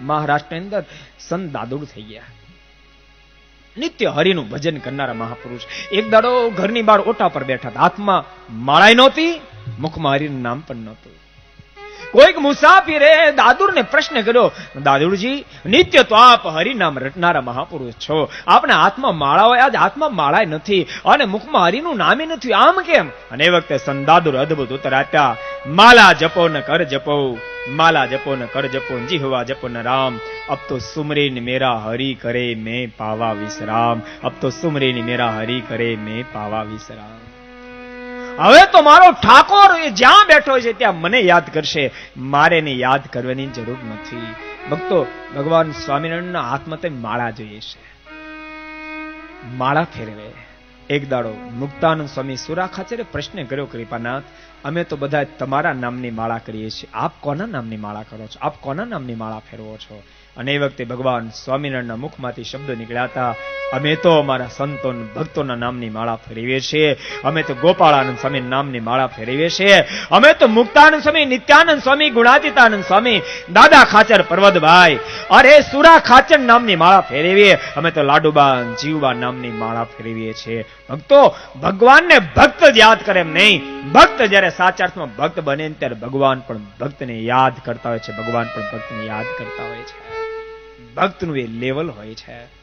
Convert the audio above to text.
મહારાષ્ટ્રની અંદર સંત દાદુડ થઈ ગયા. નિત્ય હરિનું ભજન કરનારા મહાપુરુષ. એક દાડો ઘરની બહાર ઓટા પર બેઠા હતા. હાથમાં માળાય નહોતી, મુખમાં હરિનું નામ પણ નહોતું. કોઈક મુસાફિરે દાદુરને પ્રશ્ન કર્યો, દાદુરજી, નિત્ય તો આપ હરિનામ રટનારા મહાપુરુષ છો, આપણા હાથમાં માળા હોય, આજ હાથમાં માળાય નથી અને મુખમાં હરિનું નામે નથી, આમ કેમ? અને એ વખતે સંત દાદુર અદભુત ઉત્તર આપ્યા, માલા જપો ન કર જપો, માલા જપો ન કર જપો, જીહવા જપો ન રામ, અબ તો સુમરીન મેરા હરી કરે મેં પાવા વિશ્રામ, અબ તો સુમરીન મેરા હરી કરે મેં પાવા વિશ્રામ. હવે તો મારો ઠાકોર જ્યાં બેઠો છે ત્યાં મને યાદ કરશે, મારે એને યાદ કરવાની જરૂર નથી. ભક્તો, ભગવાન સ્વામિનારાયણના હાથમાં તે માળા જોઈએ છે, માળા ફેરવે. એક દાડો મુક્તાનંદ સ્વામી સુરા ખાચરે પ્રશ્ન કર્યો, કૃપાનાથ, અમે તો બધા તમારા નામની માળા કરીએ છીએ, આપ કોના નામની માળા કરો છો? આપ કોના નામની માળા ફેરવો છો? અને એ વખતે ભગવાન સ્વામિનારાયણના મુખમાંથી શબ્દો નીકળ્યા હતા, અમે તો અમારા સંતો ભક્તોના નામની માળા ફેરવીએ છીએ, અમે તો ગોપાળાનંદ સ્વામી નામની માળા ફેરવીએ છીએ, અમે તો મુક્તાનંદ સ્વામી, નિત્યાનંદ સ્વામી, ગુણાતીતાનંદ સ્વામી, દાદા ખાચર પર્વતભાઈ, અરે સુરા ખાચર નામની માળા ફેરવીએ, અમે તો લાડુબા જીવબા નામની માળા ફેરવીએ છીએ. ભક્તો, ભગવાનને ભક્ત જ યાદ કરે એમ નહીં, ભક્ત જયારે સાચા અર્થમાં ભક્ત બને ત્યારે ભગવાન પણ ભક્તને યાદ કરતા હોય છે, ભગવાન પણ ભક્તને યાદ કરતા હોય છે. ભક્તનું એ લેવલ હોય છે.